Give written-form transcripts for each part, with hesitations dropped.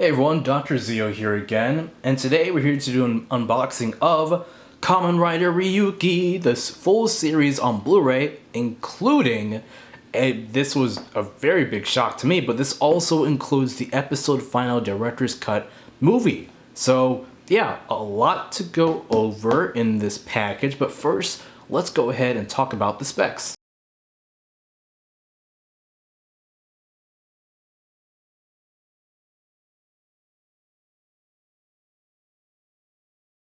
Hey everyone, Dr. Zio here again, and today we're here to do an unboxing of Kamen Rider Ryuki, this full series on Blu-ray, including, this was a very big shock to me, but this also includes the episode final director's cut movie. So yeah, a lot to go over in this package, but first, let's go ahead and talk about the specs.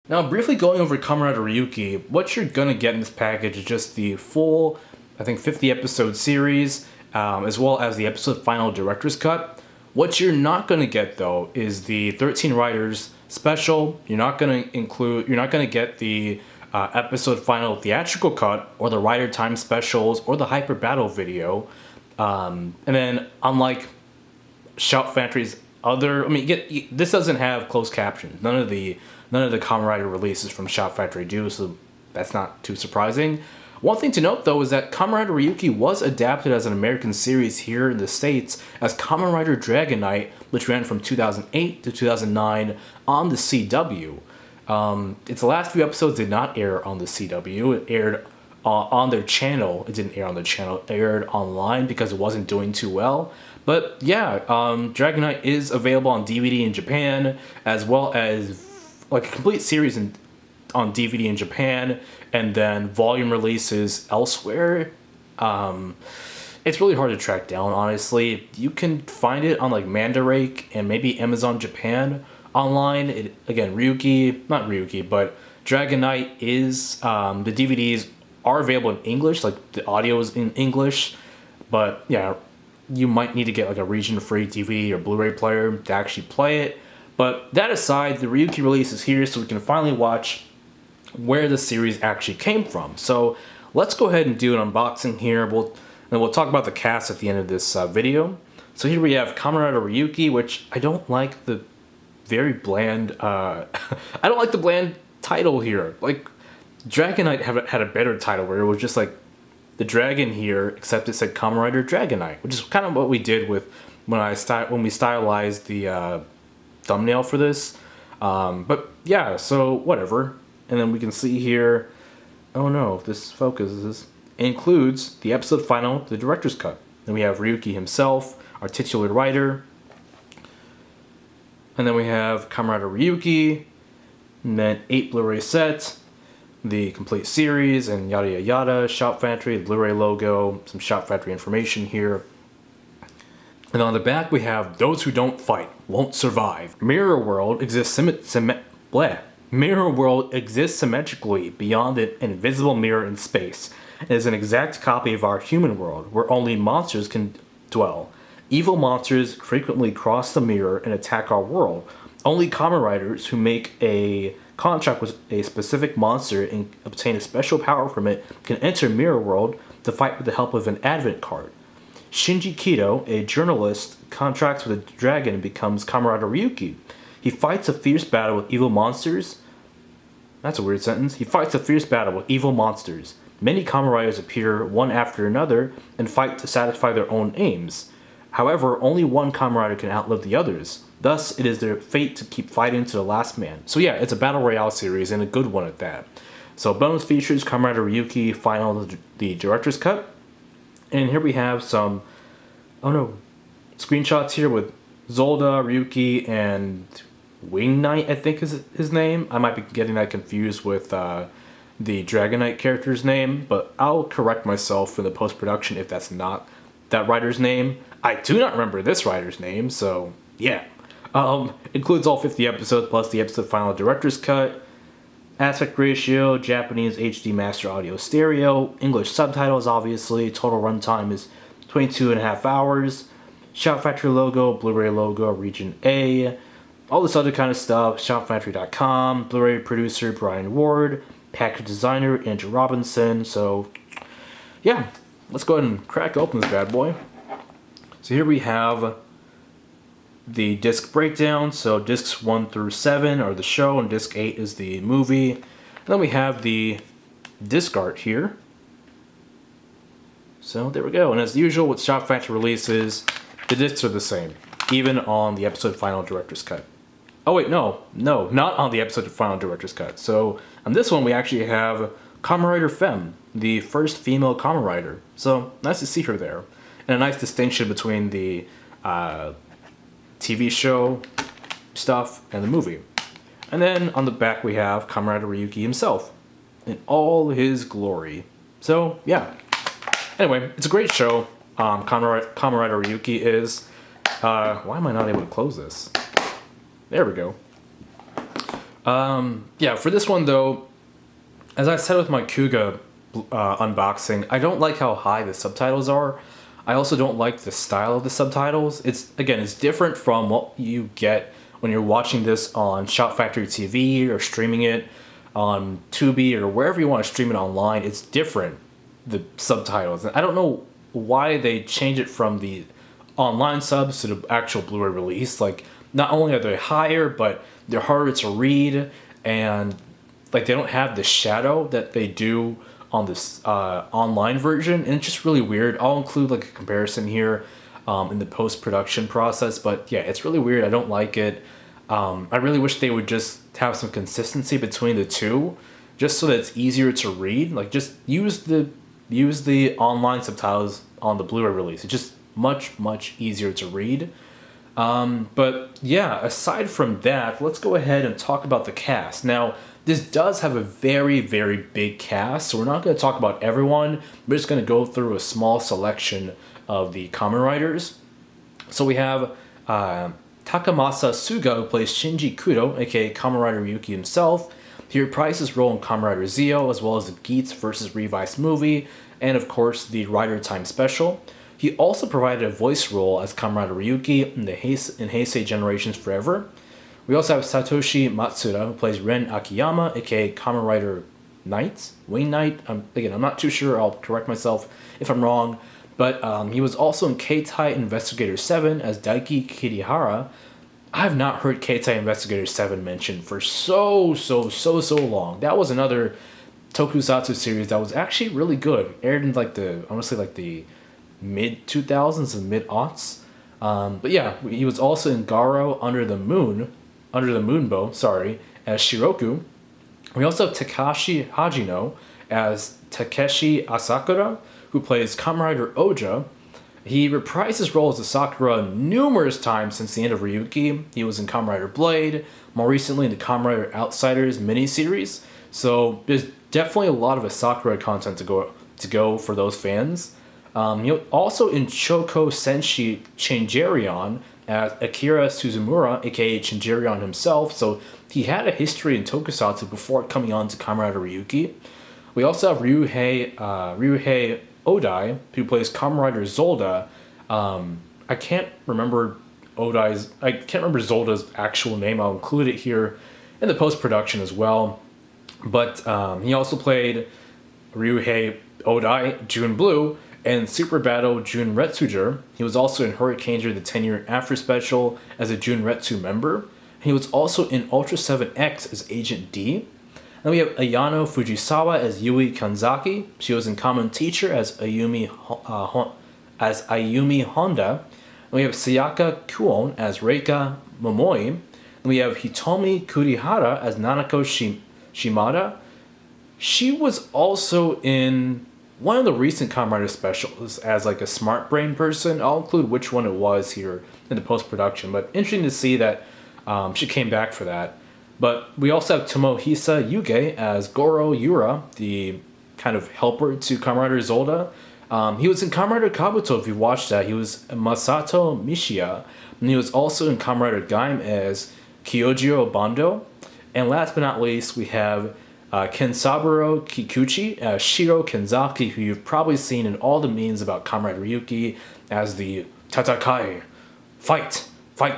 Now, briefly going over Kamen Rider Ryuki, what you're gonna get in this package is just the full, I think, 50 episode series, as well as the episode final director's cut. What you're not gonna get though is the 13 Riders special. You're not gonna get the episode final theatrical cut, or the Rider Time specials, or the Hyper Battle video. And then, unlike ShoutFactory's other, this doesn't have closed captions. None of the Kamen Rider releases from ShoutFactory do, so that's not too surprising. One thing to note though is that Kamen Rider Ryuki was adapted as an American series here in the States as Kamen Rider Dragon Knight, which ran from 2008 to 2009 on the CW. Its last few episodes did not air on the CW. It aired on their channel. It didn't air on their channel. It aired online because it wasn't doing too well. But yeah, Dragon Knight is available on DVD in Japan, as well as like a complete series on DVD in Japan, and then volume releases elsewhere. It's really hard to track down, honestly. You can find it on like Mandarake and maybe Amazon Japan online. Not Ryuki, but Dragon Knight is, the DVDs are available in English, like the audio is in English, but yeah, you might need to get like a region-free DVD or Blu-ray player to actually play it. But that aside, the Ryuki release is here, so we can finally watch where the series actually came from. So let's go ahead and do an unboxing here. We'll talk about the cast at the end of this video. So here we have Kamen Rider Ryuki, which I don't like the very bland, I don't like the bland title here. Like, Dragon Knight had a better title where it was just like the dragon here, except it said Kamen Rider Dragon Knight, which is kind of what we did with when we stylized the thumbnail for this. But yeah, so whatever. And then we can see here, oh no, if this focuses, includes the episode final, the director's cut. Then we have Ryuki himself, our titular writer. And then we have Kamen Rider Ryuki, and then 8 Blu-ray sets, the complete series, and yada yada yada, ShoutFactory, the Blu-ray logo, some ShoutFactory information here. And on the back we have, those who don't fight won't survive. Mirror World exists symmetrically beyond an invisible mirror in space. It is an exact copy of our human world, where only monsters can dwell. Evil monsters frequently cross the mirror and attack our world. Only Kamen Riders who make a contract with a specific monster and obtain a special power from it can enter Mirror World to fight with the help of an advent card. Shinji Kido, a journalist, contracts with a dragon and becomes Kamen Rider Ryuki. He fights a fierce battle with evil monsters. That's a weird sentence. He fights a fierce battle with evil monsters. Many Kamen Riders appear one after another and fight to satisfy their own aims. However, only one Kamen Rider can outlive the others. Thus, it is their fate to keep fighting to the last man. So yeah, it's a Battle Royale series, and a good one at that. So bonus features, Kamen Rider Ryuki final, the director's cut. And here we have some, screenshots here with Zolda, Ryuki, and Wing Knight, I think is his name. I might be getting that confused with the Dragon Knight character's name, but I'll correct myself in the post-production if that's not that writer's name. I do not remember this writer's name, so yeah. Includes all 50 episodes plus the episode final director's cut. Aspect ratio, Japanese HD Master Audio Stereo, English subtitles obviously, total runtime is 22.5 hours, ShoutFactory logo, Blu-ray logo, region A, all this other kind of stuff, ShoutFactory.com, Blu-ray producer Brian Ward, package designer Andrew Robinson. So yeah, let's go ahead and crack open this bad boy. So here we have the disc breakdown. So discs 1 through 7 are the show, and disc 8 is the movie. And then we have the disc art here. So there we go. And as usual with ShoutFactory releases, the discs are the same. even on the episode final director's cut. Oh wait, no, not on the episode final director's cut. So on this one, we actually have Kamen Rider Femme, the first female Kamen Rider. So nice to see her there, and a nice distinction between the TV show stuff and the movie. And then on the back we have Kamen Rider Ryuki himself in all his glory. So yeah. Anyway, it's a great show. Kamen Rider Ryuki is. Why am I not able to close this? There we go. Yeah, for this one though, as I said with my Kuga unboxing, I don't like how high the subtitles are. I also don't like the style of the subtitles. It's different from what you get when you're watching this on ShoutFactory TV or streaming it on Tubi or wherever you want to stream it online. It's different, the subtitles. And I don't know why they change it from the online subs to the actual Blu-ray release. Like, not only are they higher, but they're harder to read, and like they don't have the shadow that they do on this online version, and it's just really weird. I'll include like a comparison here in the post-production process, but yeah, it's really weird. I don't like it. I really wish they would just have some consistency between the two, just so that it's easier to read. Like, just use the online subtitles on the Blu-ray release. It's just much easier to read. But yeah, aside from that, let's go ahead and talk about the cast. Now, this does have a very big cast, so we're not going to talk about everyone. We're just going to go through a small selection of the Kamen Riders. So we have Takamasa Suga, who plays Shinji Kudo, aka Kamen Rider Ryuki himself. He reprised his role in Kamen Rider Zeo, as well as the Geats vs. Revice movie, and of course the Rider Time special. He also provided a voice role as Kamen Rider Ryuki in Heisei Generations Forever. We also have Satoshi Matsuda, who plays Ren Akiyama, aka Kamen Rider Knight, Wayne Knight. Again, I'm not too sure. I'll correct myself if I'm wrong. But he was also in Keitai Investigator 7 as Daiki Kirihara. I have not heard Keitai Investigator 7 mentioned for so long. That was another tokusatsu series that was actually really good. Aired in the mid-2000s and mid-aughts. But yeah, he was also in Garo Under the Moonbow, as Shiroku. We also have Takashi Hajino as Takeshi Asakura, who plays Kamen Rider Oja. He reprised his role as a Sakura numerous times since the end of Ryuki. He was in Kamen Rider Blade, more recently in the Kamen Rider Outsiders miniseries. So there's definitely a lot of Asakura content to go for those fans. Also in Choko Senshi Changerion as Akira Suzumura, aka Changerion himself, so he had a history in tokusatsu before coming on to Kamen Rider Ryuki. We also have Ryuhei Odai, who plays Kamen Rider Zolda. I can't remember Zolda's actual name. I'll include it here in the post-production as well. But he also played Ryuhei Odai, June Blue, and Super Battle Jun Retsuger. He was also in Hurricaneer the 10-year after special as a Jun Retsu member. He was also in Ultra 7X as Agent D. Then we have Ayano Fujisawa as Yui Kanzaki. She was in Kamen Teacher as Ayumi Honda. And we have Sayaka Kuon as Reika Momoi. And we have Hitomi Kurihara as Nanako Shimada. She was also in one of the recent Kamen Rider specials as like a smart brain person. I'll include which one it was here in the post-production, but interesting to see that she came back for that. But we also have Tomohisa Yuge as Goro Yura, the kind of helper to Kamen Rider Zolda. He was in Kamen Rider Kabuto, if you watched that. He was Masato Mishiya, and he was also in Kamen Rider Gaim as Kyojiro Bando. And last but not least, we have Kensaburo Kikuchi as Shiro Kenzaki, who you've probably seen in all the memes about Kamen Rider Ryuki as the Tatakai, fight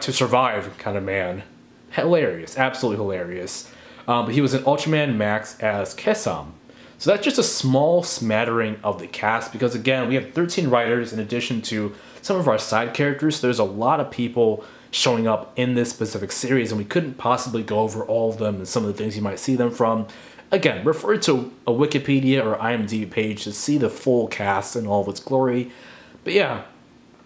to survive kind of man. Hilarious, absolutely hilarious. But he was in Ultraman Max as Kesam. So that's just a small smattering of the cast, because again, we have 13 writers in addition to some of our side characters. So there's a lot of people showing up in this specific series, and we couldn't possibly go over all of them and some of the things you might see them from. Again, refer to a Wikipedia or IMDb page to see the full cast in all of its glory. But yeah,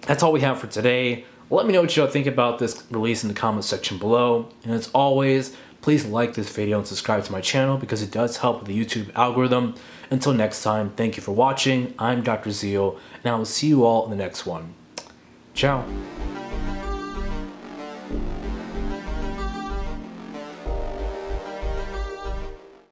that's all we have for today. Let me know what y'all think about this release in the comment section below. And as always, please like this video and subscribe to my channel because it does help with the YouTube algorithm. Until next time, thank you for watching. I'm Dr. Zeal, and I will see you all in the next one. Ciao.